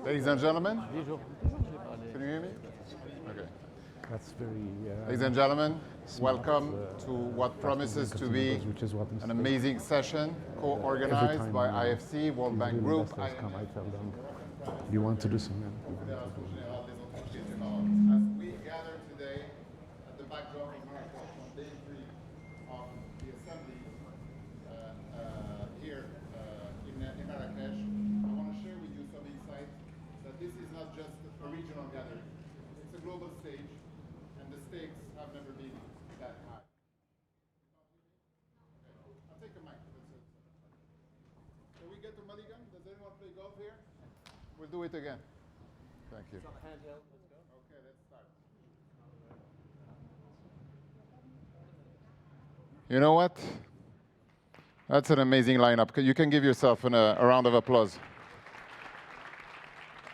Ladies and gentlemen, can you hear me? Okay. That's very. Ladies and gentlemen, welcome to what promises to be an amazing session co-organized by IFC, World Bank Group. I tell them, you want to do something? As we gather today at the backdrop of Marrakesh on day 3 of the assembly here in Marrakesh, I want to share with you some insights that this is not just a regional gathering. It's a global stage, and the stakes have never been that high. Okay. I'll take a mic. Can we get to Mulligan? Does anyone play golf here? We'll do it again. Thank you. Handheld, let's go. Okay, let's start. You know what? That's an amazing lineup. You can give yourself a round of applause.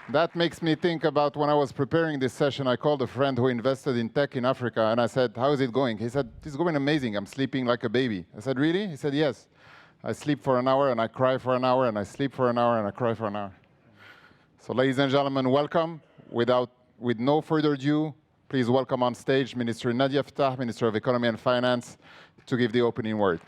That makes me think about when I was preparing this session, I called a friend who invested in tech in Africa, and I said, how is it going? He said, it's going amazing. I'm sleeping like a baby. I said, really? He said, yes. I sleep for an hour, and I cry for an hour, and I sleep for an hour, and I cry for an hour. So ladies and gentlemen, welcome. With no further ado, please welcome on stage Minister Nadia Ftah, Minister of Economy and Finance, to give the opening word.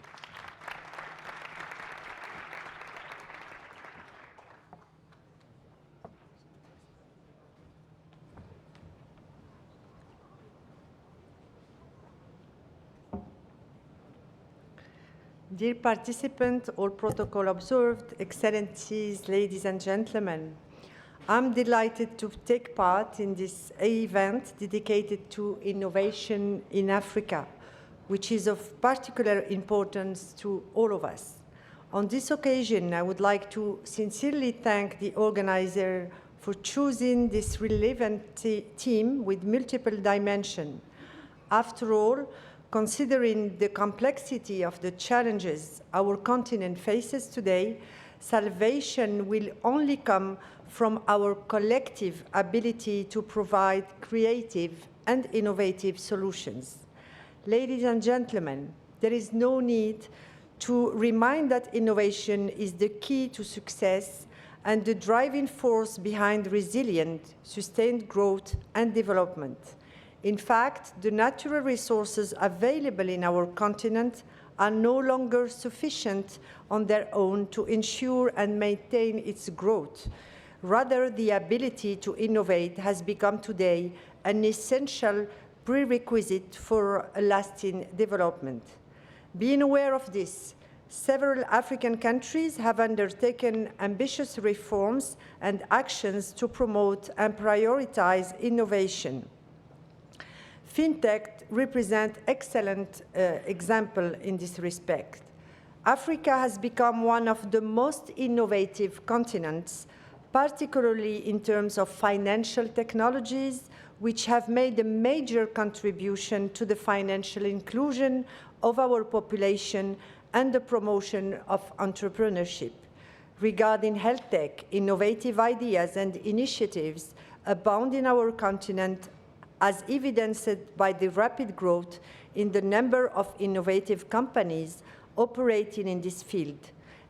Dear participants, all protocol observed, Excellencies, ladies and gentlemen, I'm delighted to take part in this event dedicated to innovation in Africa, which is of particular importance to all of us. On this occasion, I would like to sincerely thank the organizer for choosing this relevant theme with multiple dimensions. After all, considering the complexity of the challenges our continent faces today, salvation will only come from our collective ability to provide creative and innovative solutions. Ladies and gentlemen, there is no need to remind that innovation is the key to success and the driving force behind resilient, sustained growth and development. In fact, the natural resources available in our continent are no longer sufficient on their own to ensure and maintain its growth. Rather, the ability to innovate has become today an essential prerequisite for a lasting development. Being aware of this, several African countries have undertaken ambitious reforms and actions to promote and prioritize innovation. FinTech represents an excellent example in this respect. Africa has become one of the most innovative continents, particularly in terms of financial technologies, which have made a major contribution to the financial inclusion of our population and the promotion of entrepreneurship. Regarding health tech, innovative ideas and initiatives abound in our continent, as evidenced by the rapid growth in the number of innovative companies operating in this field.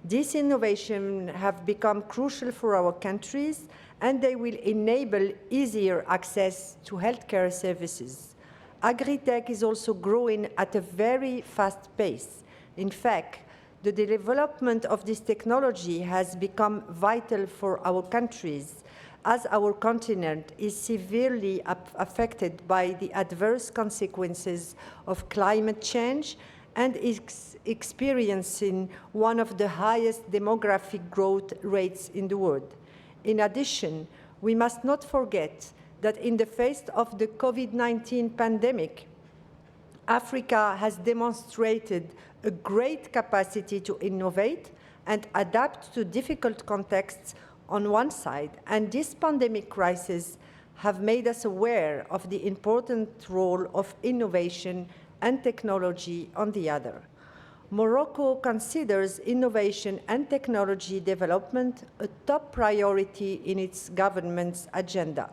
These innovations have become crucial for our countries, and they will enable easier access to healthcare services. Agri-tech is also growing at a very fast pace. In fact, the development of this technology has become vital for our countries, as our continent is severely affected by the adverse consequences of climate change and is experiencing one of the highest demographic growth rates in the world. In addition, we must not forget that in the face of the COVID-19 pandemic, Africa has demonstrated a great capacity to innovate and adapt to difficult contexts on one side, and this pandemic crisis have made us aware of the important role of innovation and technology on the other. Morocco considers innovation and technology development a top priority in its government's agenda.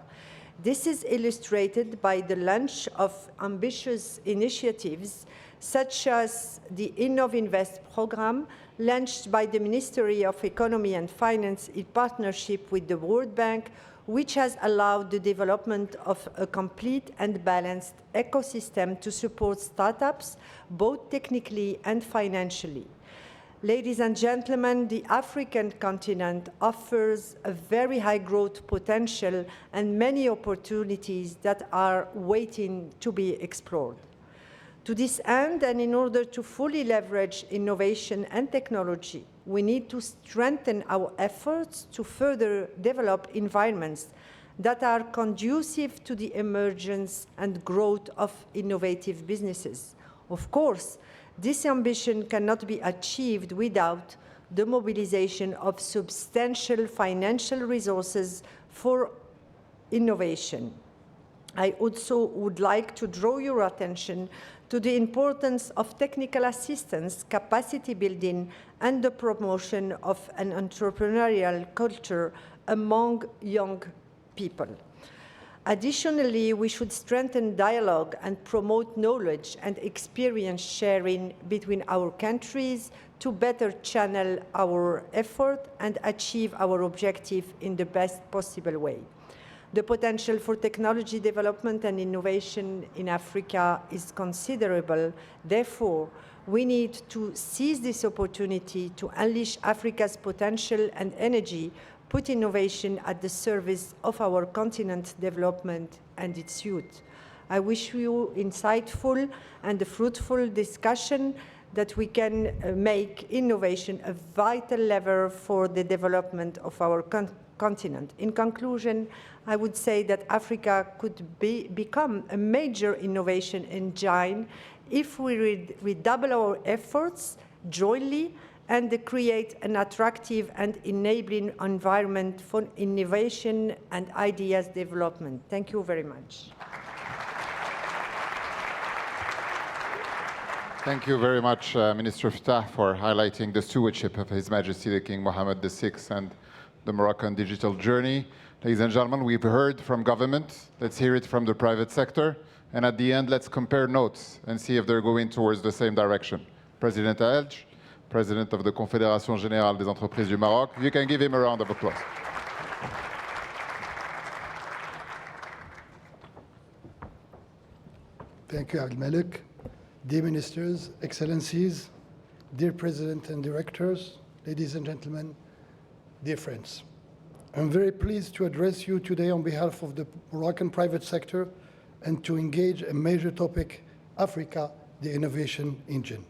This is illustrated by the launch of ambitious initiatives such as the InnovInvest program launched by the Ministry of Economy and Finance in partnership with the World Bank, which has allowed the development of a complete and balanced ecosystem to support startups, both technically and financially. Ladies and gentlemen, the African continent offers a very high growth potential and many opportunities that are waiting to be explored. To this end, and in order to fully leverage innovation and technology, we need to strengthen our efforts to further develop environments that are conducive to the emergence and growth of innovative businesses. Of course, this ambition cannot be achieved without the mobilization of substantial financial resources for innovation. I also would like to draw your attention to the importance of technical assistance, capacity building, and the promotion of an entrepreneurial culture among young people. Additionally, we should strengthen dialogue and promote knowledge and experience sharing between our countries to better channel our effort and achieve our objective in the best possible way. The potential for technology development and innovation in Africa is considerable. Therefore, we need to seize this opportunity to unleash Africa's potential and energy, put innovation at the service of our continent's development and its youth. I wish you insightful and a fruitful discussion that we can make innovation a vital lever for the development of our continent. In conclusion, I would say that Africa could become a major innovation engine if we redouble our efforts jointly and create an attractive and enabling environment for innovation and ideas development. Thank you very much. Thank you very much, Minister Fattah, for highlighting the stewardship of His Majesty the King Mohammed VI and the Moroccan digital journey. Ladies and gentlemen, we've heard from government. Let's hear it from the private sector. And at the end, let's compare notes and see if they're going towards the same direction. President Elj, President of the Confédération Générale des Entreprises du Maroc. You can give him a round of applause. Thank you, Abdelmalek. Dear Ministers, Excellencies, dear President and Directors, ladies and gentlemen, dear friends. I'm very pleased to address you today on behalf of the Moroccan private sector and to engage a major topic, Africa, the innovation engine.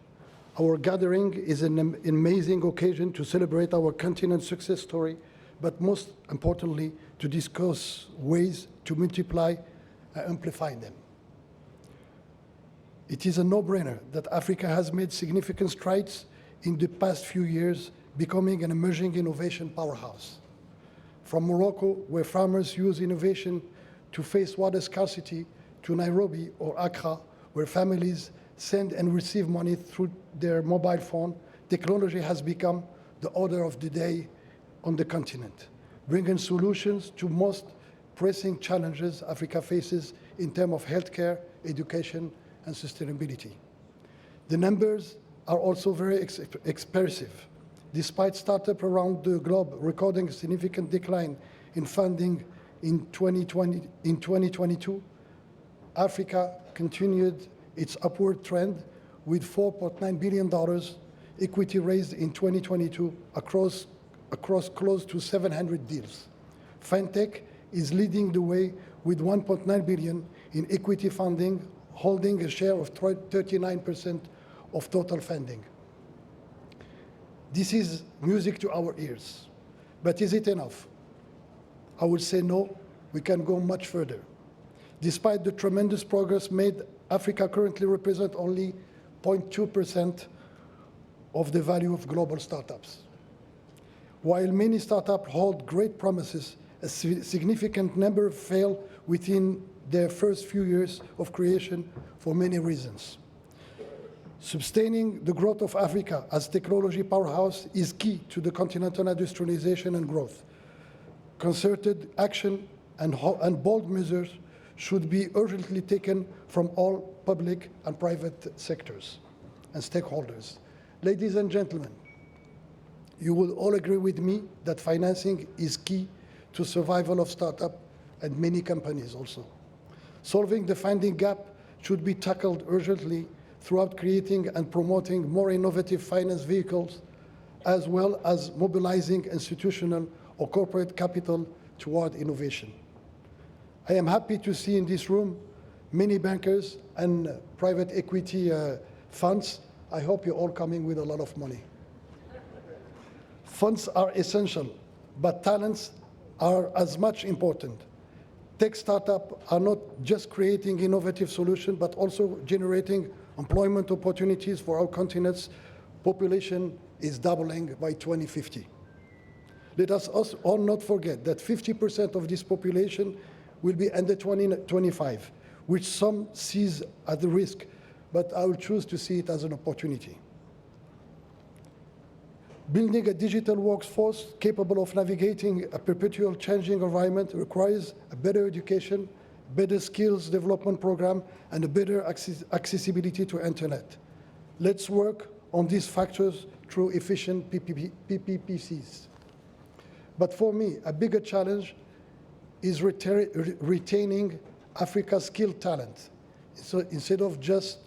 Our gathering is an amazing occasion to celebrate our continent's success story, but most importantly, to discuss ways to multiply and amplify them. It is a no-brainer that Africa has made significant strides in the past few years, becoming an emerging innovation powerhouse. From Morocco, where farmers use innovation to face water scarcity, to Nairobi or Accra, where families send and receive money through their mobile phone, technology has become the order of the day on the continent, bringing solutions to most pressing challenges Africa faces in terms of healthcare, education, and sustainability. The numbers are also very expressive. Despite startups around the globe recording a significant decline in funding in 2022, Africa continued its upward trend with $4.9 billion equity raised in 2022 across close to 700 deals. Fintech is leading the way with $1.9 billion in equity funding, holding a share of 39% of total funding. This is music to our ears, but is it enough? I would say no, we can go much further. Despite the tremendous progress made, Africa currently represents only 0.2% of the value of global startups. While many startups hold great promises, a significant number fail within their first few years of creation for many reasons. Sustaining the growth of Africa as technology powerhouse is key to the continental industrialization and growth. Concerted action and bold measures should be urgently taken from all public and private sectors and stakeholders. Ladies and gentlemen, you will all agree with me that financing is key to survival of startup and many companies also. Solving the funding gap should be tackled urgently throughout creating and promoting more innovative finance vehicles, as well as mobilizing institutional or corporate capital toward innovation. I am happy to see in this room many bankers and private equity funds. I hope you're all coming with a lot of money. Funds are essential, but talents are as much important. Tech startups are not just creating innovative solutions, but also generating employment opportunities for our continent's population is doubling by 2050. Let us also all not forget that 50% of this population will be under 25, which some sees as a risk, but I will choose to see it as an opportunity. Building a digital workforce capable of navigating a perpetual changing environment requires a better education, better skills development program, and a better accessibility to internet. Let's work on these factors through efficient PPPCs. But for me, a bigger challenge is retaining Africa's skilled talent. So instead of just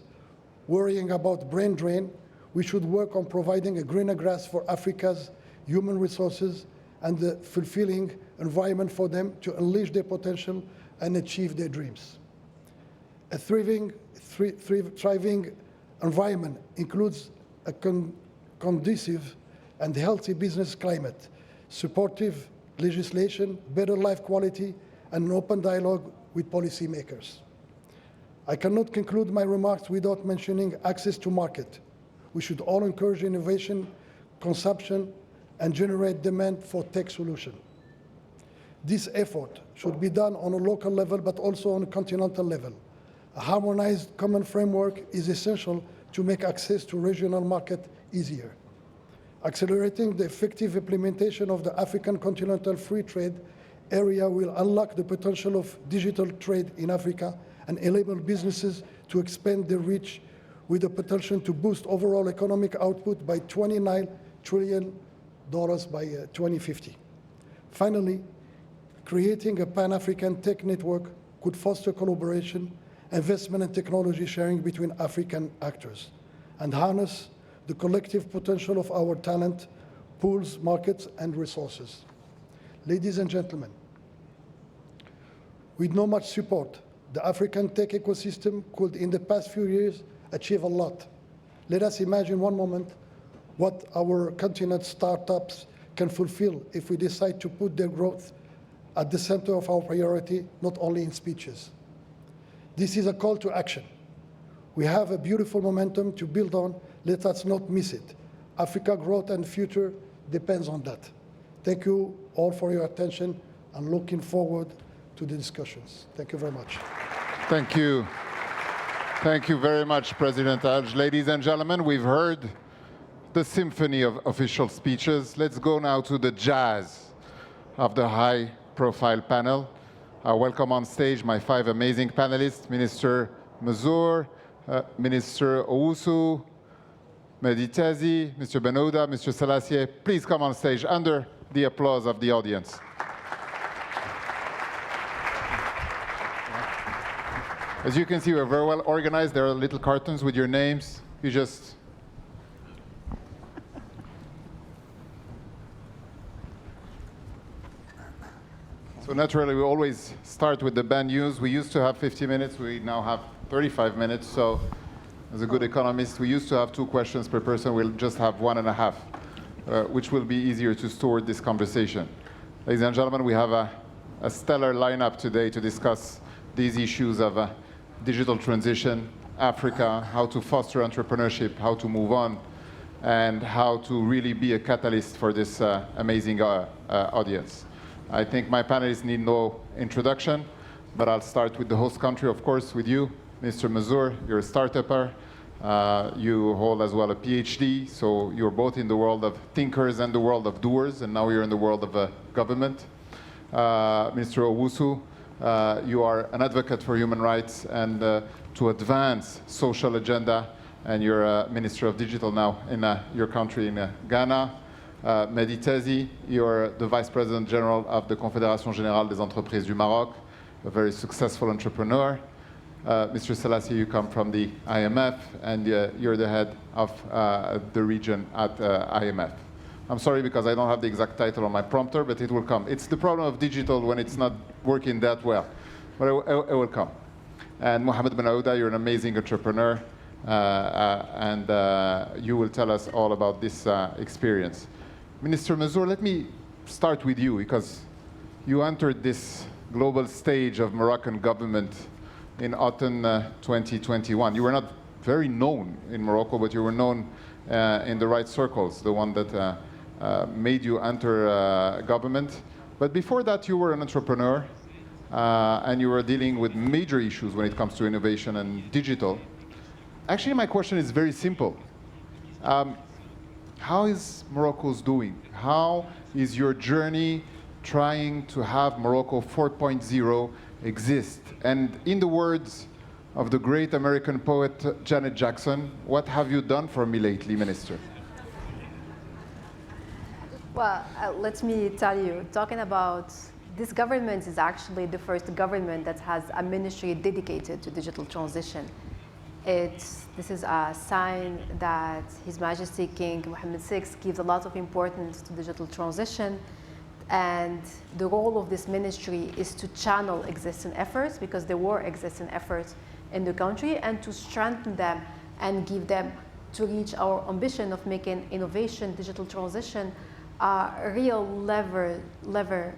worrying about brain drain, we should work on providing a greener grass for Africa's human resources and the fulfilling environment for them to unleash their potential and achieve their dreams. A thriving environment includes a conducive and healthy business climate, supportive legislation, better life quality, and an open dialogue with policymakers. I cannot conclude my remarks without mentioning access to market. We should all encourage innovation, consumption, and generate demand for tech solutions. This effort should be done on a local level, but also on a continental level. A harmonized common framework is essential to make access to regional market easier. Accelerating the effective implementation of the African Continental Free Trade Area will unlock the potential of digital trade in Africa and enable businesses to expand their reach with the potential to boost overall economic output by $29 trillion by 2050. Finally, creating a Pan-African tech network could foster collaboration, investment and technology sharing between African actors, and harness the collective potential of our talent, pools, markets, and resources. Ladies and gentlemen, with not much support, the African tech ecosystem could, in the past few years, achieve a lot. Let us imagine one moment what our continent startups can fulfill if we decide to put their growth at the center of our priority, not only in speeches. This is a call to action. We have a beautiful momentum to build on. Let us not miss it. Africa's growth and future depends on that. Thank you all for your attention. I'm looking forward to the discussions. Thank you very much. Thank you. Thank you very much, President Alj. Ladies and gentlemen, we've heard the symphony of official speeches. Let's go now to the jazz of the high-profile panel. I welcome on stage my 5 amazing panelists, Minister Mazur, Minister Owusu, Meditezi, Mr. Benouda, Mr. Selassie. Please come on stage under the applause of the audience. As you can see, we're very well organized. There are little cartons with your names. You just... So naturally, we always start with the bad news. We used to have 50 minutes. We now have 35 minutes. So as a good economist, we used to have 2 questions per person. We'll just have 1.5, which will be easier to steward this conversation. Ladies and gentlemen, we have a stellar lineup today to discuss these issues of digital transition, Africa, how to foster entrepreneurship, how to move on, and how to really be a catalyst for this amazing audience. I think my panelists need no introduction, but I'll start with the host country, of course, with you, Mr. Mazur. You're a startupper. You hold as well a PhD, so you're both in the world of thinkers and the world of doers, and now you're in the world of government. Mr. Owusu, You are an advocate for human rights and to advance social agenda, and you're a Minister of Digital now in your country, in Ghana. Mehdi Tezi, you're the Vice President General of the Confédération Générale des Entreprises du Maroc, a very successful entrepreneur. Mr. Selassie, you come from the IMF, and you're the head of the region at IMF. I'm sorry because I don't have the exact title on my prompter, but it will come. It's the problem of digital when it's not working that well, but it will come. And Mohamed Ben Aouda, you're an amazing entrepreneur, and you will tell us all about this experience. Minister Manzour, let me start with you, because you entered this global stage of Moroccan government in autumn 2021. You were not very known in Morocco, but you were known in the right circles, the one that made you enter government. But before that, you were an entrepreneur, and you were dealing with major issues when it comes to innovation and digital. Actually, my question is very simple. How is Morocco's doing? How is your journey trying to have Morocco 4.0 exist? And in the words of the great American poet Janet Jackson, what have you done for me lately, Minister? Well, let me tell you, talking about this government is actually the first government that has a ministry dedicated to digital transition. This is a sign that His Majesty King Mohammed VI gives a lot of importance to digital transition, and the role of this ministry is to channel existing efforts, because there were existing efforts in the country, and to strengthen them and give them to reach our ambition of making innovation, digital transition, a real lever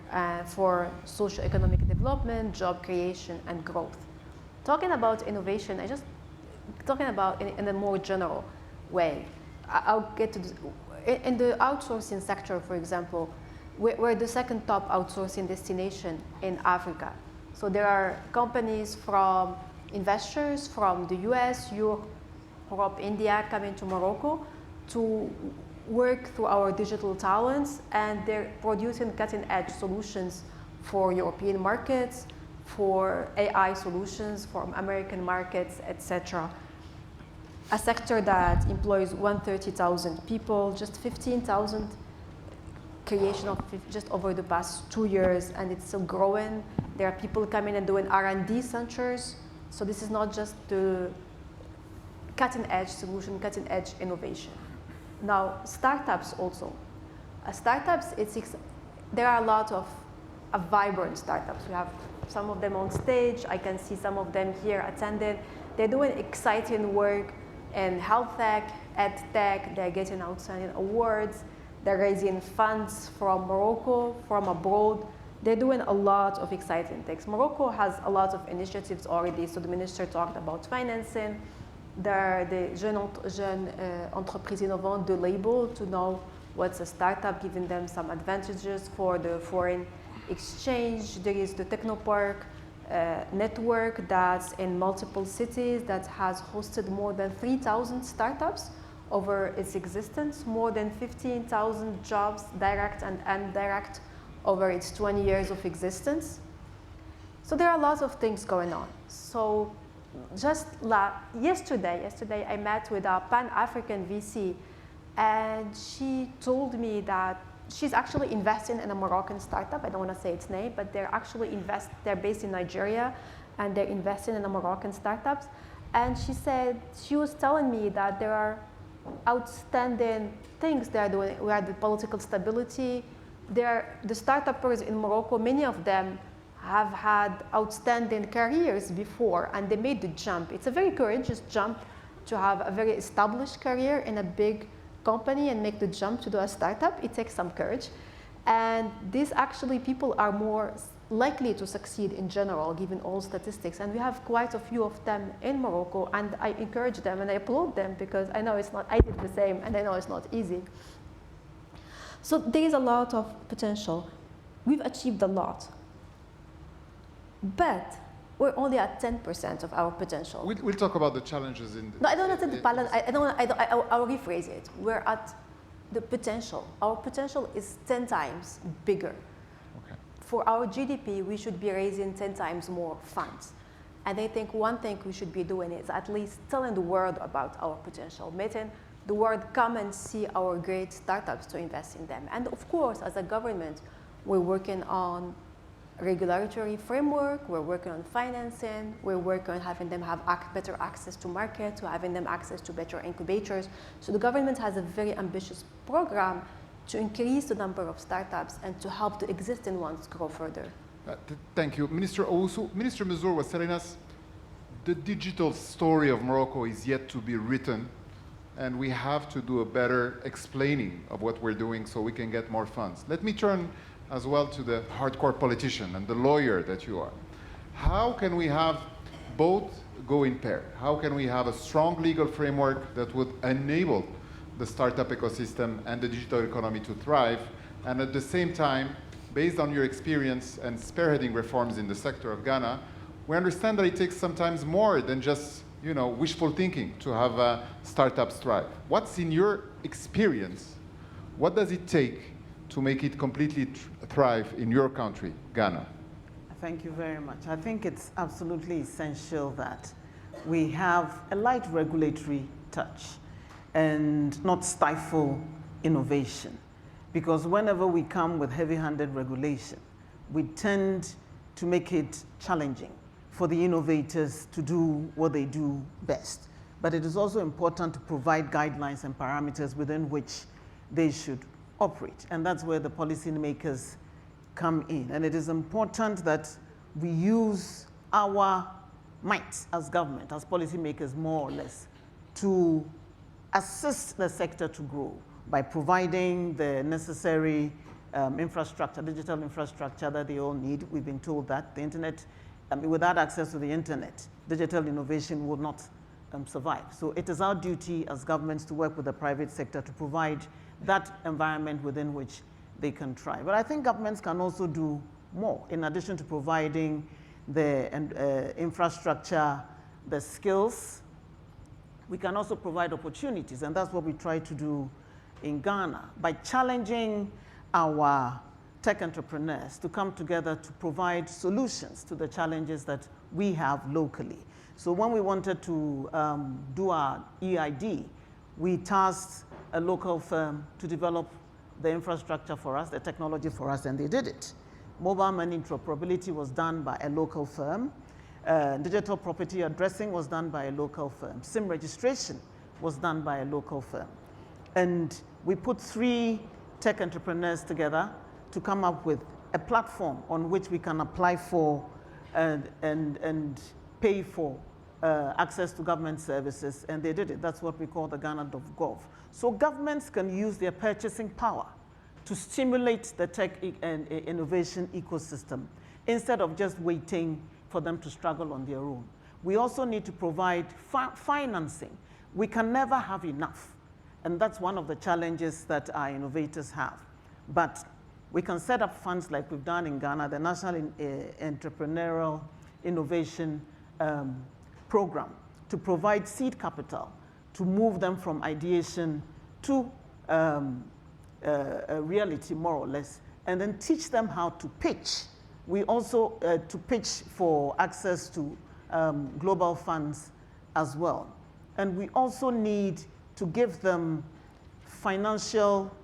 for socio-economic development, job creation, and growth. Talking about innovation, talking about in a more general way. I'll get to this. In the outsourcing sector, for example, we're the second top outsourcing destination in Africa. So there are companies from investors from the US, Europe, India coming to Morocco to work through our digital talents, and they're producing cutting-edge solutions for European markets, for AI solutions for American markets, etc. A sector that employs 130,000 people, just 15,000 creation of just over the past 2 years, and it's still growing. There are people coming and doing R&D centers. So this is not just the cutting-edge solution, cutting-edge innovation. Now, startups also. There are a lot of vibrant startups. We have some of them on stage. I can see some of them here attended. They're doing exciting work in health tech, ed tech. They're getting outstanding awards. They're raising funds from Morocco, from abroad. They're doing a lot of exciting things. Morocco has a lot of initiatives already. So the minister talked about financing. There are the Jeune Entreprise Innovante, the label, to know what's a startup, giving them some advantages for the foreign exchange. There is the Technopark network that's in multiple cities that has hosted more than 3,000 startups over its existence, more than 15,000 jobs, direct and indirect, over its 20 years of existence. So there are lots of things going on. So just yesterday I met with a Pan-African VC, and she told me that she's actually investing in a Moroccan startup. I don't want to say its name, but they're based in Nigeria, and they're investing in a Moroccan startups. And she said, she was telling me that there are outstanding things they're doing. We have the political stability. The startuppers in Morocco, many of them have had outstanding careers before, and they made the jump. It's a very courageous jump to have a very established career in a big company and make the jump to do a startup. It takes some courage. And these actually people are more likely to succeed in general, given all statistics. And we have quite a few of them in Morocco, and I encourage them and I applaud them, because I know I did the same, and I know it's not easy. So there is a lot of potential. We've achieved a lot. But we're only at 10% of our potential. We'll talk about the challenges in the... No, I don't want to say the balance. I'll rephrase it. We're at the potential. Our potential is 10 times bigger. Okay. for our GDP, we should be raising 10 times more funds. And I think one thing we should be doing is at least telling the world about our potential, making the world come and see our great startups to invest in them. And of course, as a government, we're working on regulatory framework, we're working on financing, we're working on having them have better access to market, to having them access to better incubators. So the government has a very ambitious program to increase the number of startups and to help the existing ones grow further. Thank you. Minister Owusu, Minister Mazur was telling us the digital story of Morocco is yet to be written, and we have to do a better explaining of what we're doing so we can get more funds. Let me turn as well to the hardcore politician and the lawyer that you are. How can we have both go in pair? How can we have a strong legal framework that would enable the startup ecosystem and the digital economy to thrive, and at the same time, based on your experience and spearheading reforms in the sector of Ghana, we understand that it takes sometimes more than just wishful thinking to have startups thrive. What's in your experience, what does it take to make it completely thrive in your country, Ghana? Thank you very much. I think it's absolutely essential that we have a light regulatory touch and not stifle innovation. Because whenever we come with heavy-handed regulation, we tend to make it challenging for the innovators to do what they do best. But it is also important to provide guidelines and parameters within which they should operate. And that's where the policymakers come in. And it is important that we use our might as government, as policymakers more or less, to assist the sector to grow by providing the necessary infrastructure, digital infrastructure that they all need. We've been told that the internet, without access to the internet, digital innovation would not survive. So it is our duty as governments to work with the private sector to provide that environment within which they can thrive. But I think governments can also do more. In addition to providing the infrastructure, the skills, we can also provide opportunities, and that's what we try to do in Ghana by challenging our tech entrepreneurs to come together to provide solutions to the challenges that we have locally. So when we wanted to do our EID, we tasked a local firm to develop the infrastructure for us, the technology for us, and they did it. Mobile money interoperability was done by a local firm. Digital property addressing was done by a local firm. SIM registration was done by a local firm. And we put 3 tech entrepreneurs together to come up with a platform on which we can apply for and pay for access to government services, and they did it. That's what we call the Ghana.gov. So governments can use their purchasing power to stimulate the tech and innovation ecosystem instead of just waiting for them to struggle on their own. We also need to provide financing. We can never have enough, and that's one of the challenges that our innovators have. But we can set up funds like we've done in Ghana, the National Entrepreneurial Innovation Program, to provide seed capital to move them from ideation to a reality, more or less, and then teach them how to pitch. We also to pitch for access to global funds as well. And we also need to give them financial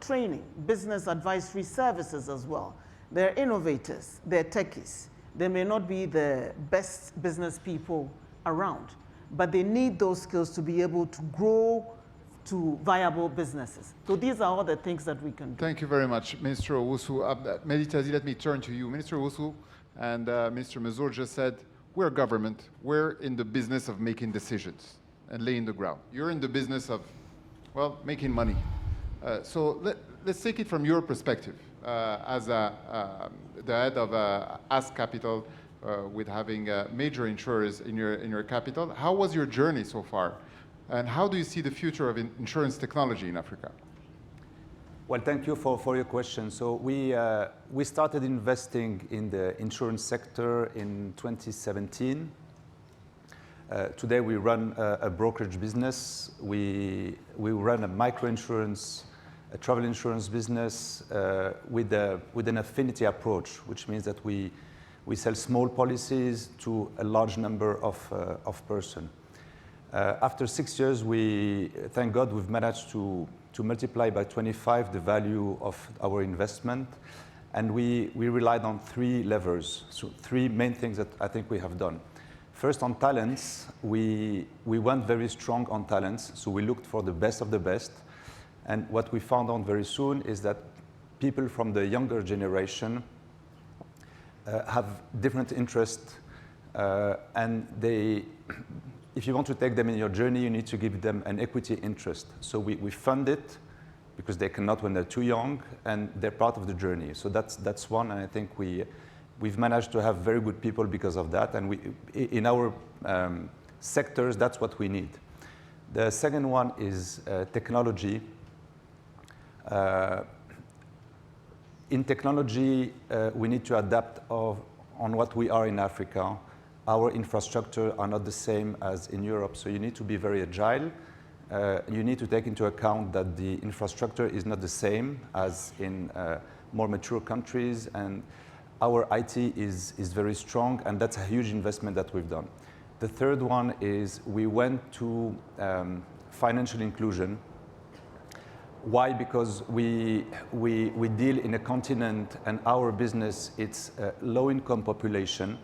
training, business advisory services as well. They're innovators, they're techies. They may not be the best business people around, but they need those skills to be able to grow to viable businesses. So these are all the things that we can do. Thank you very much, Minister Owusu. Meditazi, let me turn to you. Minister Owusu and Mr. Mazur just said, we're government. We're in the business of making decisions and laying the ground. You're in the business of, well, making money. So let's take it from your perspective as the head of Ask Capital with having major insurers in your capital. How was your journey so far? And how do you see the future of insurance technology in Africa? Well, thank you for your question. So we started investing in the insurance sector in 2017. Today we run a brokerage business. We run a microinsurance a travel insurance business with an affinity approach, which means that we sell small policies to a large number of persons. After 6 years, thank God, we've managed to multiply by 25 the value of our investment, and we relied on 3 levers, so 3 main things that I think we have done. First, on talents, we went very strong on talents, so we looked for the best of the best, and what we found out very soon is that people from the younger generation have different interests, and if you want to take them in your journey, you need to give them an equity interest. So we fund it because they cannot when they're too young, and they're part of the journey. So that's one, and I think we've managed to have very good people because of that, and in our sectors, that's what we need. The second one is technology. In technology, we need to adapt on what we are in Africa. Our infrastructure are not the same as in Europe, so you need to be very agile. You need to take into account that the infrastructure is not the same as in more mature countries, and our IT is very strong, and that's a huge investment that we've done. The third one is we went to financial inclusion. Why? Because we deal in a continent, and our business, it's a low-income population.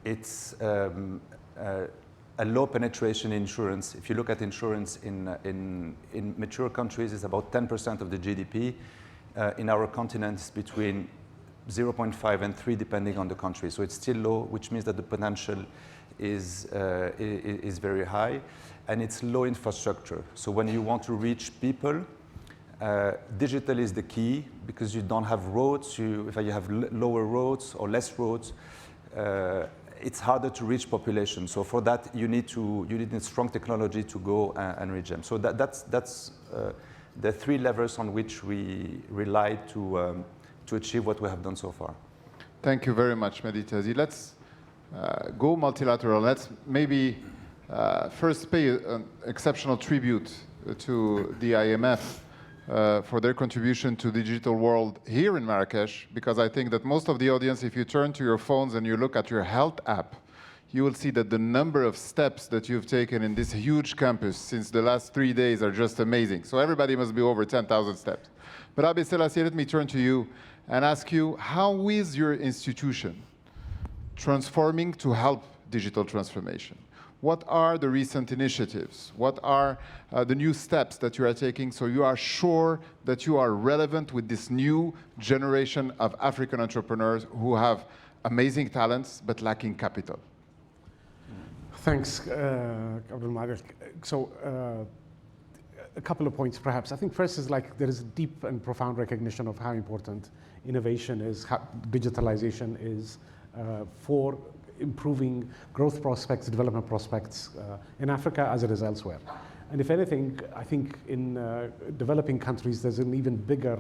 It's a low penetration insurance. If you look at insurance in mature countries, it's about 10% of the GDP. In our continent, it's between 0.5 and 3, depending on the country. So it's still low, which means that the potential is very high, and it's low infrastructure. So when you want to reach people, digital is the key, because you don't have roads. If you have lower roads or less roads, it's harder to reach population. So for that, you need a strong technology to go and reach them. So that's the 3 levers on which we rely to achieve what we have done so far. Thank you very much, Mehdi Tazi. Let's go multilateral. Let's maybe first pay an exceptional tribute to the IMF for their contribution to the digital world here in Marrakesh, because I think that most of the audience, if you turn to your phones and you look at your health app, you will see that the number of steps that you've taken in this huge campus since the last 3 days are just amazing. So everybody must be over 10,000 steps. But Abe Selassie, let me turn to you and ask you, how is your institution transforming to help digital transformation? What are the recent initiatives? What are the new steps that you are taking so you are sure that you are relevant with this new generation of African entrepreneurs who have amazing talents but lacking capital? Thanks, Abdul Malik. So a couple of points, perhaps. I think first is there is a deep and profound recognition of how important innovation is, how digitalization is for improving growth prospects, development prospects in Africa as it is elsewhere. And if anything, I think in developing countries, there's an even bigger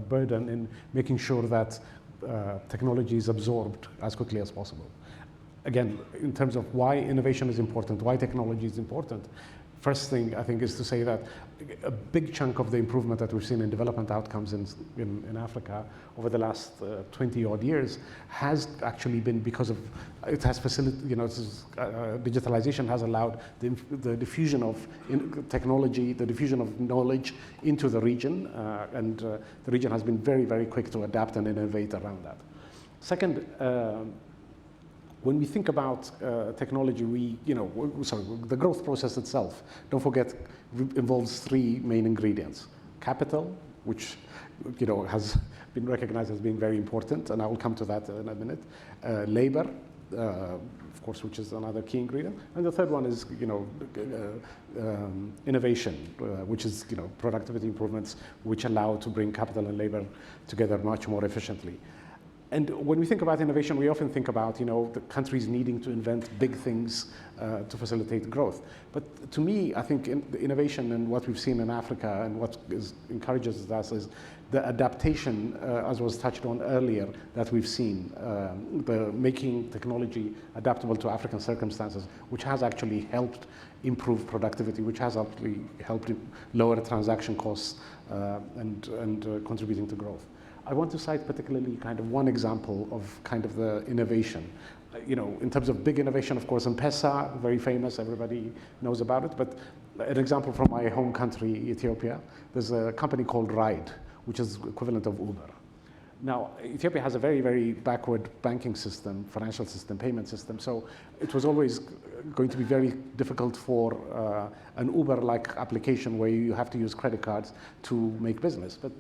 burden in making sure that technology is absorbed as quickly as possible. Again, in terms of why innovation is important, why technology is important, first thing I think is to say that a big chunk of the improvement that we've seen in development outcomes in Africa over the last 20 odd years has actually been because of, it has facilitated, digitalization has allowed the diffusion of technology, the diffusion of knowledge into the region, and the region has been very, very quick to adapt and innovate around that. Second, when we think about technology, the growth process itself, don't forget, involves 3 main ingredients. Capital, which has been recognized as being very important, and I will come to that in a minute. Labor, of course, which is another key ingredient. And the third one is innovation, which is productivity improvements, which allow to bring capital and labor together much more efficiently. And when we think about innovation, we often think about, the countries needing to invent big things to facilitate growth. But to me, I think the innovation and what we've seen in Africa and what encourages us is the adaptation, as was touched on earlier, that we've seen, the making technology adaptable to African circumstances, which has actually helped improve productivity, which has actually helped lower transaction costs and contributing to growth. I want to cite particularly kind of one example of kind of the innovation. In terms of big innovation, of course, M-Pesa, very famous, everybody knows about it. But an example from my home country, Ethiopia, there's a company called Ride, which is equivalent of Uber. Now, Ethiopia has a very, very backward banking system, financial system, payment system. So it was always going to be very difficult for an Uber-like application where you have to use credit cards to make business. But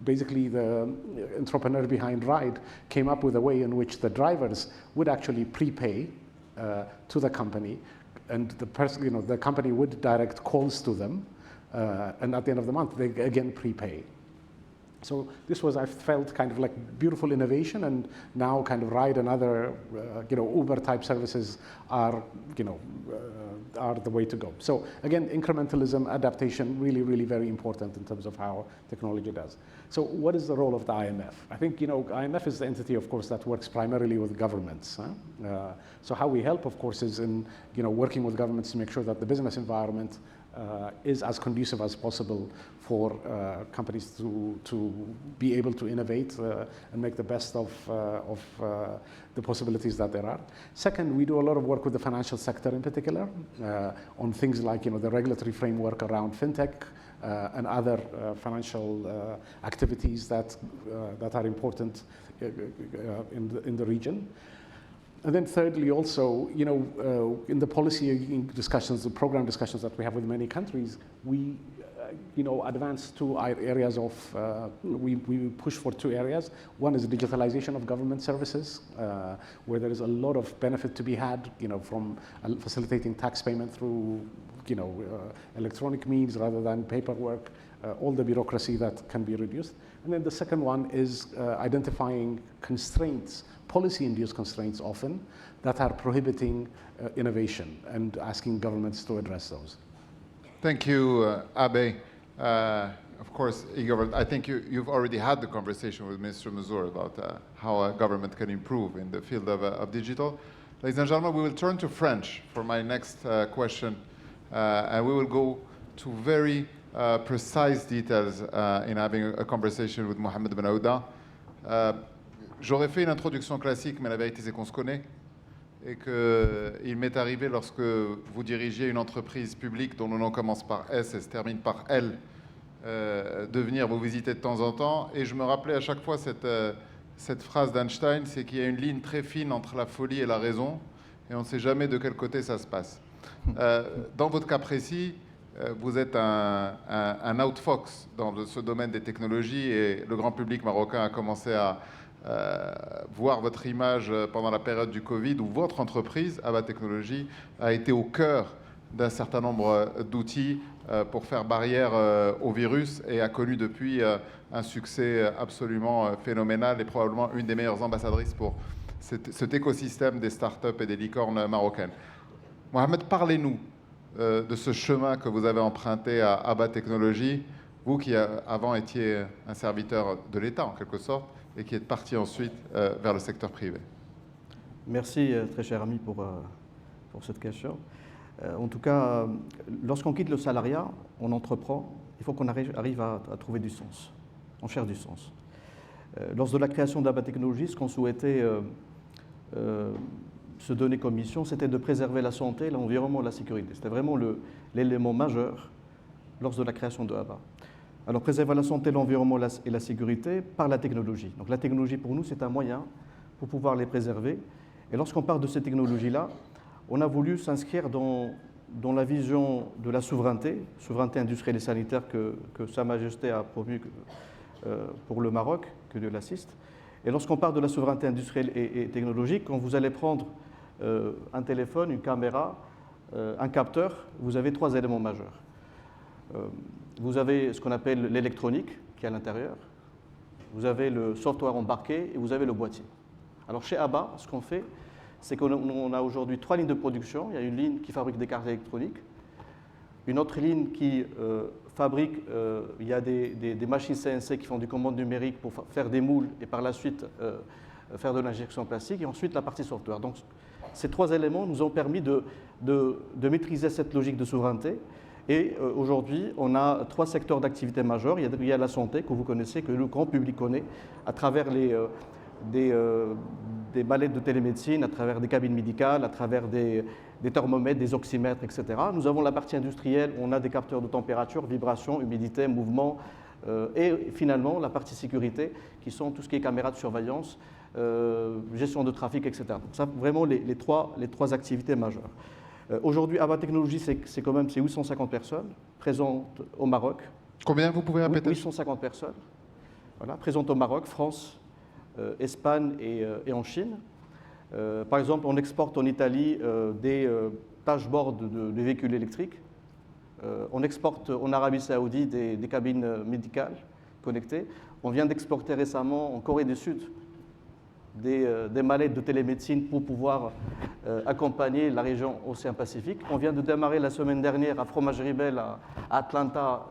basically the entrepreneur behind Ride came up with a way in which the drivers would actually prepay to the company, and the company would direct calls to them, and at the end of the month they again prepay. So this was, I felt, kind of like beautiful innovation, and now kind of Ride and other, Uber-type services are, are the way to go. So again, incrementalism, adaptation, really, really very important in terms of how technology does. So what is the role of the IMF? I think, IMF is the entity, of course, that works primarily with governments. So how we help, of course, is in, working with governments to make sure that the business environment is as conducive as possible for companies to be able to innovate and make the best of the possibilities that there are. Second, we do a lot of work with the financial sector in particular on things like the regulatory framework around fintech and other financial activities that are important in the region. And then thirdly, also, in the policy discussions, the program discussions that we have with many countries, we, advance to areas of, we push for two areas. One is digitalization of government services, where there is a lot of benefit to be had, from facilitating tax payment through, electronic means rather than paperwork, all the bureaucracy that can be reduced. And then the second one is identifying constraints, policy-induced constraints often, that are prohibiting innovation and asking governments to address those. Thank you, Abe. Of course, e-government, I think you've already had the conversation with Mr. Mazur about how a government can improve in the field of digital. Ladies and gentlemen, we will turn to French for my next question, and we will go to very precise details in having a conversation with Mohamed Ben Aouda. J'aurais fait une introduction classique, mais la vérité c'est qu'on se connaît et qu'il m'est arrivé lorsque vous dirigiez une entreprise publique dont le nom commence par S et se termine par L, de venir vous visiter de temps en temps. Et je me rappelais à chaque fois cette phrase d'Einstein, c'est qu'il y a une ligne très fine entre la folie et la raison, et on ne sait jamais de quel côté ça se passe. Dans votre cas précis, vous êtes un outfox dans ce domaine des technologies, et le grand public marocain a commencé à voir votre image pendant la période du Covid, où votre entreprise, Aba Technologies, a été au cœur d'un certain nombre d'outils pour faire barrière au virus, et a connu depuis un succès absolument phénoménal, et probablement une des meilleures ambassadrices pour cet écosystème des startups et des licornes marocaines. Mohamed, parlez-nous de ce chemin que vous avez emprunté à Aba Technologies, vous qui avant étiez un serviteur de l'État en quelque sorte, et qui êtes parti ensuite vers le secteur privé. Merci, très cher ami, pour cette question. En tout cas, lorsqu'on quitte le salariat, on entreprend, il faut qu'on arrive à trouver du sens. On cherche du sens. Lors de la création d'Aba Technologies, ce qu'on souhaitait se donner comme mission, c'était de préserver la santé, l'environnement et la sécurité. C'était vraiment l'élément majeur lors de la création de Aba. Alors, préserver la santé, l'environnement et la sécurité par la technologie. Donc, la technologie, pour nous, c'est un moyen pour pouvoir les préserver. Et lorsqu'on parle de ces technologies-là, on a voulu s'inscrire dans la vision de la souveraineté industrielle et sanitaire que Sa Majesté a promue pour le Maroc, que Dieu l'assiste. Et lorsqu'on parle de la souveraineté industrielle et technologique, quand vous allez prendre un téléphone, une caméra, un capteur, vous avez trois éléments majeurs. Vous avez ce qu'on appelle l'électronique qui est à l'intérieur, Vous avez le software embarqué et vous avez le boîtier. Alors chez ABBA, ce qu'on fait, c'est qu'on a aujourd'hui 3 lignes de production. Il y a une ligne qui fabrique des cartes électroniques, une autre ligne qui fabrique, il y a des machines CNC qui font du commande numérique pour faire des moules et par la suite faire de l'injection plastique, et ensuite la partie software. Donc ces 3 éléments nous ont permis de maîtriser cette logique de souveraineté. Et aujourd'hui, on a 3 secteurs d'activité majeurs. Il y a la santé, que vous connaissez, que le grand public connaît, à travers des mallettes de télémédecine, à travers des cabines médicales, à travers des thermomètres, des oxymètres, etc. Nous avons la partie industrielle, on a des capteurs de température, vibration, humidité, mouvement, et finalement la partie sécurité, qui sont tout ce qui est caméras de surveillance, gestion de trafic, etc. Donc ça, vraiment les trois activités majeures. Aujourd'hui, ABBA Technologies, c'est 850 personnes présentes au Maroc. Combien vous pouvez répéter? 850 personnes, voilà, présentes au Maroc, France, Espagne et en Chine. Par exemple, on exporte en Italie des dashboards de véhicules électriques. On exporte en Arabie Saoudite des cabines médicales connectées. On vient d'exporter récemment en Corée du Sud des mallettes de télémédecine pour pouvoir accompagner la région Océan-Pacifique. On vient de démarrer la semaine dernière à Fromagerie Belle à Atlanta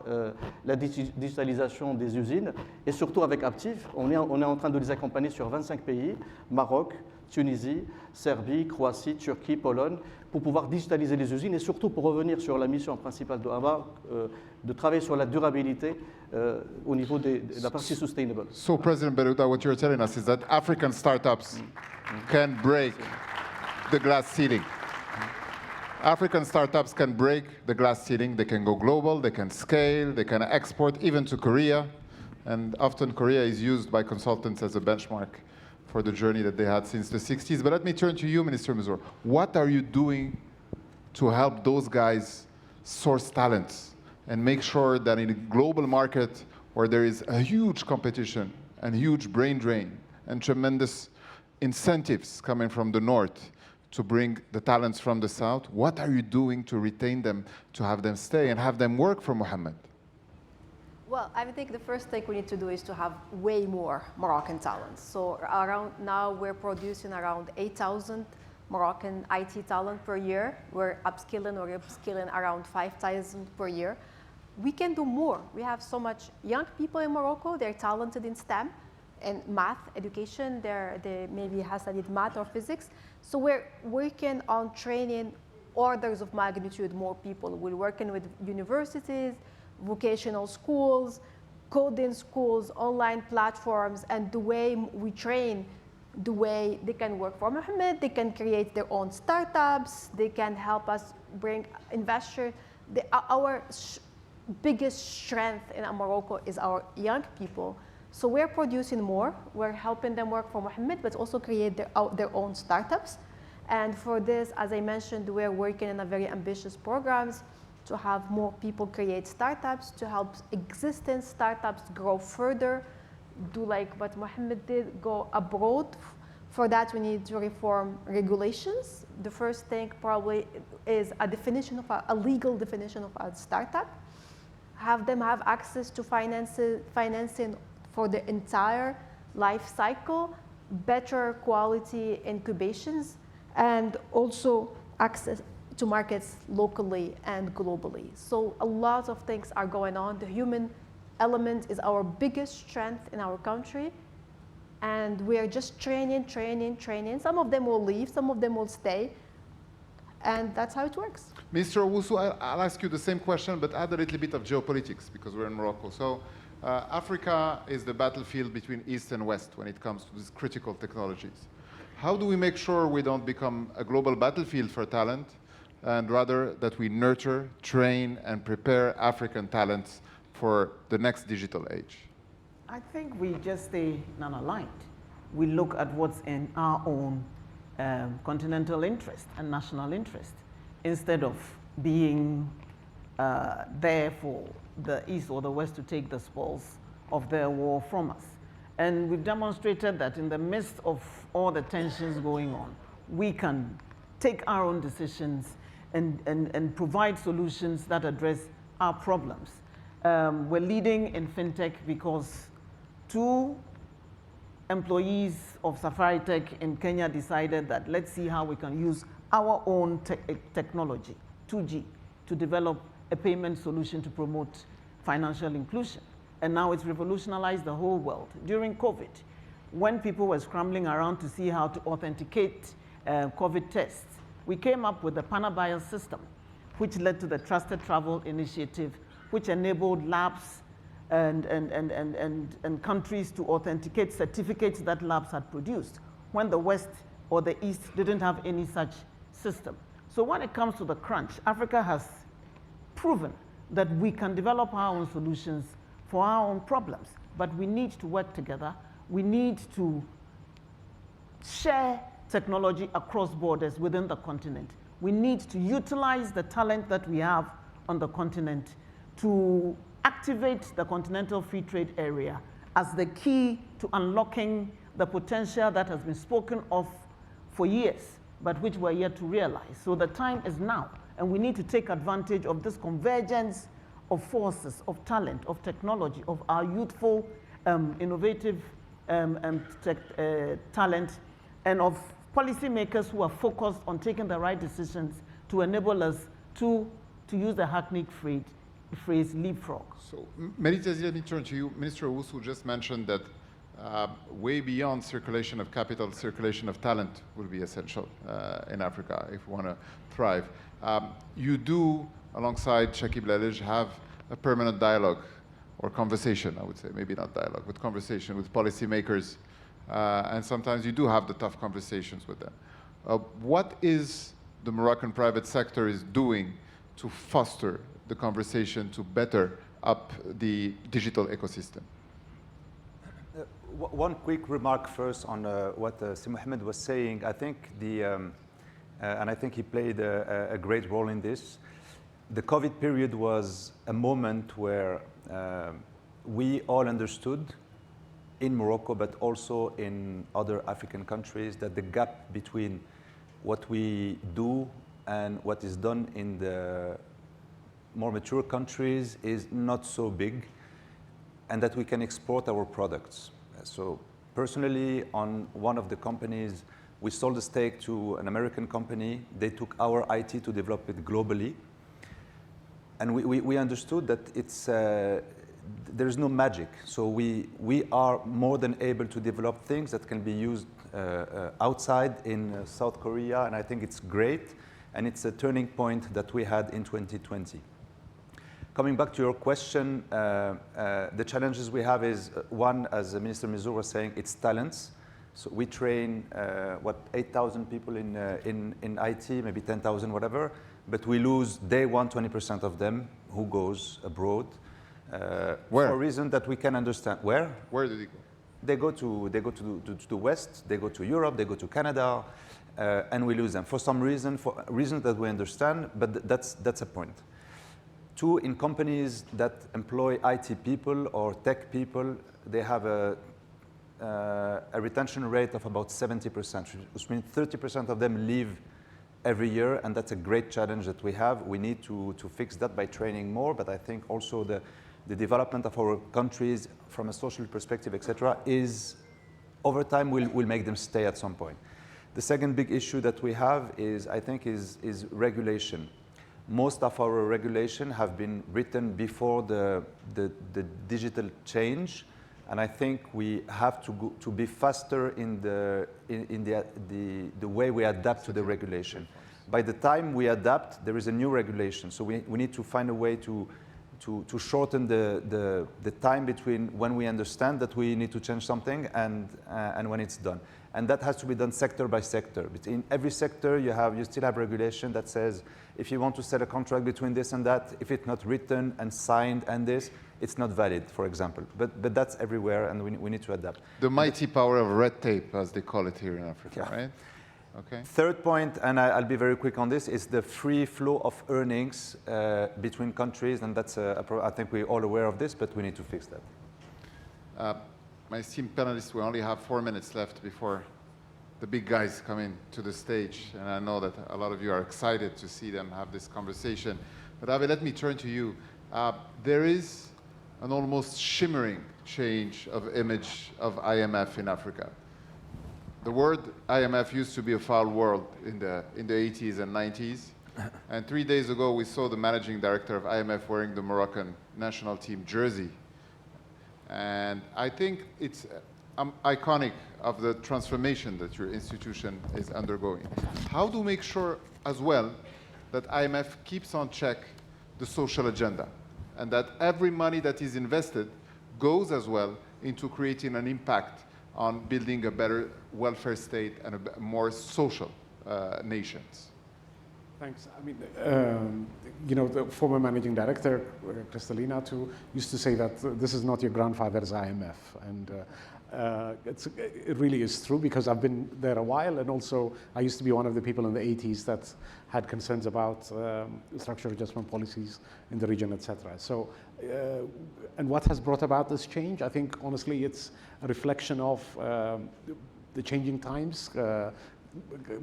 la digitalisation des usines, et surtout avec Aptiv, on est en train de les accompagner sur 25 pays, Maroc, Tunisie, Serbie, Croatie, Turquie, Pologne, pour pouvoir digitaliser les usines et surtout pour revenir sur la mission principale de ABBA, de travailler sur la durabilité au niveau de la partie sustainable. So, President Berouda, what you're telling us is that African startups can break the glass ceiling. African startups can break the glass ceiling. They can go global, they can scale, they can export even to Korea. And often Korea is used by consultants as a benchmark for the journey that they had since the 60s. But let me turn to you, Minister Mazur. What are you doing to help those guys source talents and make sure that in a global market where there is a huge competition and huge brain drain and tremendous incentives coming from the north to bring the talents from the south, what are you doing to retain them, to have them stay and have them work for Mohammed? Well, I think the first thing we need to do is to have way more Moroccan talents. So around now we're producing around 8,000 Moroccan IT talent per year. We're upskilling around 5,000 per year. We can do more. We have so much young people in Morocco. They're talented in STEM and math, education. They maybe have studied math or physics. So we're working on training orders of magnitude more people. We're working with universities, vocational schools, coding schools, online platforms, and the way we train, the way they can work for Mohammed, they can create their own startups, they can help us bring investors. Our biggest strength in Morocco is our young people. So we're producing more, we're helping them work for Mohammed, but also create their own startups. And for this, as I mentioned, we're working in a very ambitious programs to have more people create startups, to help existing startups grow further, do like what Mohammed did, go abroad. For that, we need to reform regulations. The first thing probably is a legal definition of a startup. Have them have access to financing for the entire life cycle, better quality incubations, and also access to markets locally and globally. So a lot of things are going on. The human element is our biggest strength in our country. And we are just training. Some of them will leave, some of them will stay. And that's how it works. Mr. Owusu, I'll ask you the same question, but add a little bit of geopolitics, because we're in Morocco. So Africa is the battlefield between East and West when it comes to these critical technologies. How do we make sure we don't become a global battlefield for talent, and rather that we nurture, train, and prepare African talents for the next digital age? I think we just stay non-aligned. We look at what's in our own continental interest and national interest, instead of being there for the East or the West to take the spoils of their war from us. And we've demonstrated that in the midst of all the tensions going on, we can take our own decisions and provide solutions that address our problems. We're leading in fintech because 2 employees of Safari Tech in Kenya decided that let's see how we can use our own technology, 2G, to develop a payment solution to promote financial inclusion. And now it's revolutionized the whole world. During COVID, when people were scrambling around to see how to authenticate COVID tests, we came up with the Panabio system, which led to the Trusted Travel Initiative, which enabled labs and countries to authenticate certificates that labs had produced when the West or the East didn't have any such system. So when it comes to the crunch, Africa has proven that we can develop our own solutions for our own problems, but we need to work together. We need to share technology across borders within the continent. We need to utilize the talent that we have on the continent to activate the Continental Free Trade Area as the key to unlocking the potential that has been spoken of for years, but which we're yet to realize. So the time is now, and we need to take advantage of this convergence of forces, of talent, of technology, of our youthful, innovative talent, and of policymakers who are focused on taking the right decisions to enable us to use the hackneyed phrase leapfrog. So, Meritazi, let me turn to you. Minister Owusu just mentioned that way beyond circulation of capital, circulation of talent will be essential in Africa if we want to thrive. You do, alongside Shakib Lalij, have a permanent dialogue or conversation, I would say, maybe not dialogue, but conversation with policymakers. And sometimes you do have the tough conversations with them. What is the Moroccan private sector is doing to foster the conversation to better up the digital ecosystem? One quick remark first on what Si Mohamed was saying. I think and I think he played a great role in this. The COVID period was a moment where we all understood in Morocco, but also in other African countries, that the gap between what we do and what is done in the more mature countries is not so big, and that we can export our products. So personally, on one of the companies, we sold a stake to an American company. They took our IT to develop it globally. And we understood that it's, there is no magic. So we are more than able to develop things that can be used outside in South Korea, and I think it's great. And it's a turning point that we had in 2020. Coming back to your question, the challenges we have is, one, as Minister Mizour was saying, it's talents. So we train, 8,000 people in IT, maybe 10,000, whatever, but we lose day one, 20% of them who goes abroad. Where? For a reason that we can understand. Where? Where did they go? They go to the West, they go to Europe, they go to Canada, and we lose them for some reason, for reasons that we understand, but that's a point. Two, in companies that employ IT people or tech people, they have a retention rate of about 70%, which means 30% of them leave every year, and that's a great challenge that we have. We need to fix that by training more, but I think also the development of our countries from a social perspective, etc., is over time will make them stay at some point. The second big issue that we have is, I think, is regulation. Most of our regulation have been written before the digital change, and I think we have to be faster in the way we adapt to the regulation. By the time we adapt, there is a new regulation, so we need to find a way to shorten the time between when we understand that we need to change something and when it's done. And that has to be done sector by sector. In every sector, you still have regulation that says if you want to set a contract between this and that, if it's not written and signed and this, it's not valid, for example. But that's everywhere, and we need to adapt. The mighty power of red tape, as they call it here in Africa, yeah. right? Okay. Third point, and I'll be very quick on this, is the free flow of earnings between countries, and that's I think we're all aware of this, but we need to fix that. My esteemed panelists, we only have 4 minutes left before the big guys come in to the stage, and I know that a lot of you are excited to see them have this conversation. But Abe, let me turn to you. There is an almost shimmering change of image of IMF in Africa. The word IMF used to be a foul word in the 80s and 90s. And 3 days ago, we saw the managing director of IMF wearing the Moroccan national team jersey. And I think it's iconic of the transformation that your institution is undergoing. How do we make sure as well that IMF keeps on check the social agenda and that every money that is invested goes as well into creating an impact on building a better welfare state and a more social nations? Thanks. I mean, you know, the former managing director, Kristalina, too, used to say that this is not your grandfather's IMF. And it really is true because I've been there a while, and also I used to be one of the people in the 80s that had concerns about structural adjustment policies in the region, etc. So, and what has brought about this change? I think, honestly, it's a reflection of the changing times,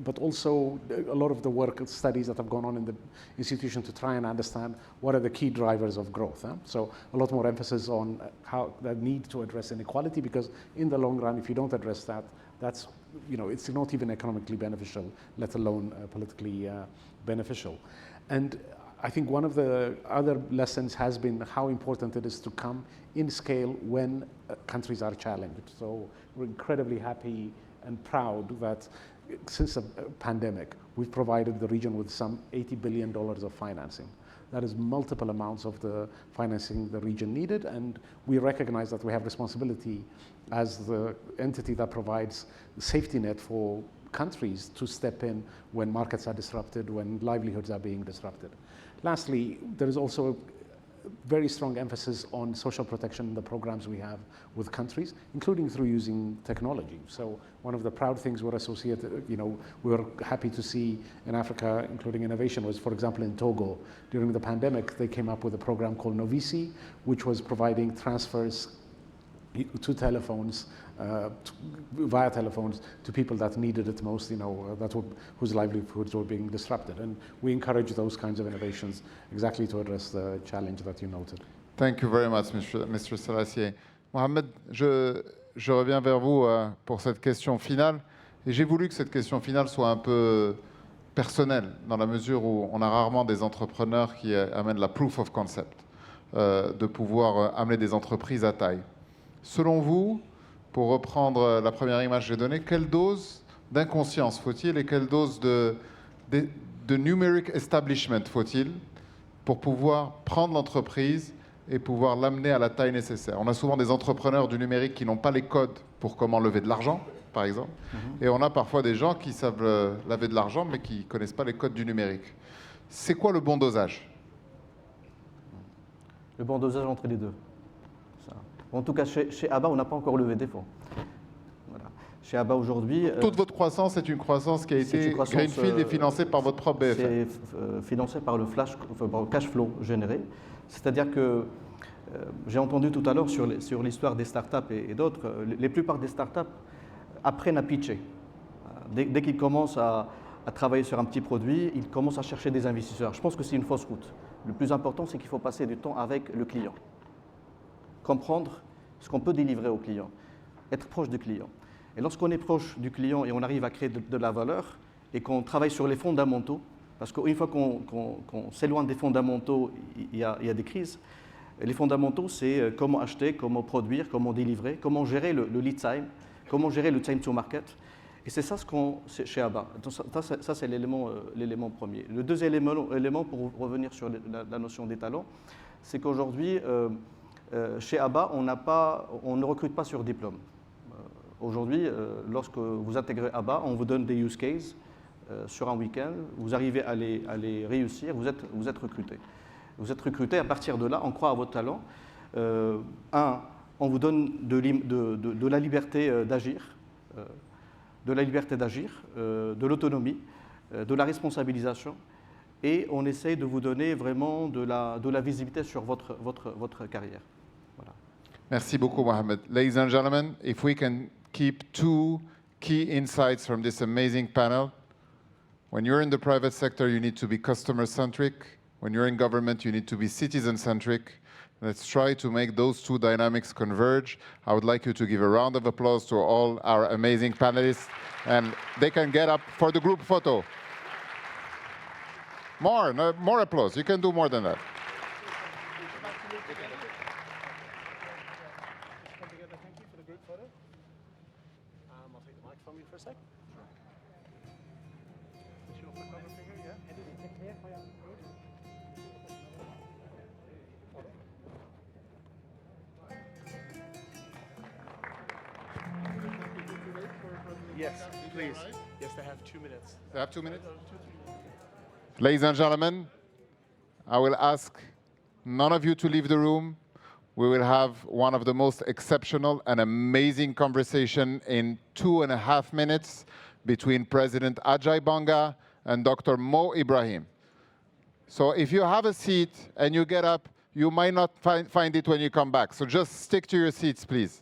but also a lot of the work and studies that have gone on in the institution to try and understand what are the key drivers of growth. So a lot more emphasis on how the need to address inequality, because in the long run, if you don't address that, that's, you know, it's not even economically beneficial, let alone politically beneficial. And I think one of the other lessons has been how important it is to come in scale when countries are challenged. So we're incredibly happy and proud that since a pandemic, we've provided the region with some $80 billion of financing. That is multiple amounts of the financing the region needed, and we recognize that we have responsibility as the entity that provides the safety net for countries to step in when markets are disrupted, when livelihoods are being disrupted. Lastly, there is also very strong emphasis on social protection in the programs we have with countries, including through using technology. So one of the proud things we're associated, you know, we're happy to see in Africa, including innovation, was, for example, in Togo, during the pandemic, they came up with a program called Novisi, which was providing transfers to telephones, via telephones, to people that needed it most, you know, whose livelihoods were being disrupted. And we encourage those kinds of innovations exactly to address the challenge that you noted. Thank you very much, Mr. Salassier. Mohamed, je reviens vers vous pour cette question finale. Et j'ai voulu que cette question finale soit un peu personnelle, dans la mesure où on a rarement des entrepreneurs qui amènent la proof of concept, de pouvoir amener des entreprises à taille. Selon vous, pour reprendre la première image que j'ai donnée, quelle dose d'inconscience faut-il et quelle dose de numeric establishment faut-il pour pouvoir prendre l'entreprise et pouvoir l'amener à la taille nécessaire? On a souvent des entrepreneurs du numérique qui n'ont pas les codes pour comment lever de l'argent, par exemple. Et on a parfois des gens qui savent lever de l'argent, mais qui ne connaissent pas les codes du numérique. C'est quoi le bon dosage? Le bon dosage entre les deux. En tout cas, chez ABBA, on n'a pas encore levé des fonds. Voilà. Chez ABBA aujourd'hui... Toute votre croissance est une croissance qui a été greenfield et financée par votre propre BFM. C'est financé par le cash flow généré. C'est-à-dire que j'ai entendu tout à l'heure sur l'histoire des startups et d'autres, les plupart des startups apprennent à pitcher. Dès qu'ils commencent à travailler sur un petit produit, ils commencent à chercher des investisseurs. Je pense que c'est une fausse route. Le plus important, c'est qu'il faut passer du temps avec le client. Comprendre ce qu'on peut délivrer au client, être proche du client. Et lorsqu'on est proche du client et on arrive à créer de la valeur et qu'on travaille sur les fondamentaux, parce qu'une fois qu'on s'éloigne des fondamentaux, il y a des crises. Les fondamentaux, c'est comment acheter, comment produire, comment délivrer, comment gérer le lead time, comment gérer le time to market. Et c'est ça ce qu'on chez ABBA. Ça c'est l'élément premier. Le deuxième élément, pour revenir sur la notion des talents, c'est qu'aujourd'hui, chez ABBA, on ne recrute pas sur diplôme. Aujourd'hui, lorsque vous intégrez ABBA, on vous donne des use cases sur un week-end, vous arrivez à les réussir, vous êtes recruté. Vous êtes recruté, à partir de là, on croit à votre talent. On vous donne de la liberté d'agir, de l'autonomie, de la responsabilisation, et on essaye de vous donner vraiment de la visibilité sur votre carrière. Voilà. Merci beaucoup, Mohamed. Ladies and gentlemen, if we can keep two key insights from this amazing panel. When you're in the private sector, you need to be customer-centric. When you're in government, you need to be citizen-centric. Let's try to make those two dynamics converge. I would like you to give a round of applause to all our amazing panelists, and they can get up for the group photo. More, no, more applause. You can do more than that. I'll take the mic from you for a sec. Yes, please. Yes, they have 2 minutes. They have 2 minutes? Ladies and gentlemen, I will ask none of you to leave the room. We will have one of the most exceptional and amazing conversation in 2.5 minutes between President Ajay Banga and Dr. Mo Ibrahim. So if you have a seat and you get up, you might not find it when you come back. So just stick to your seats, please.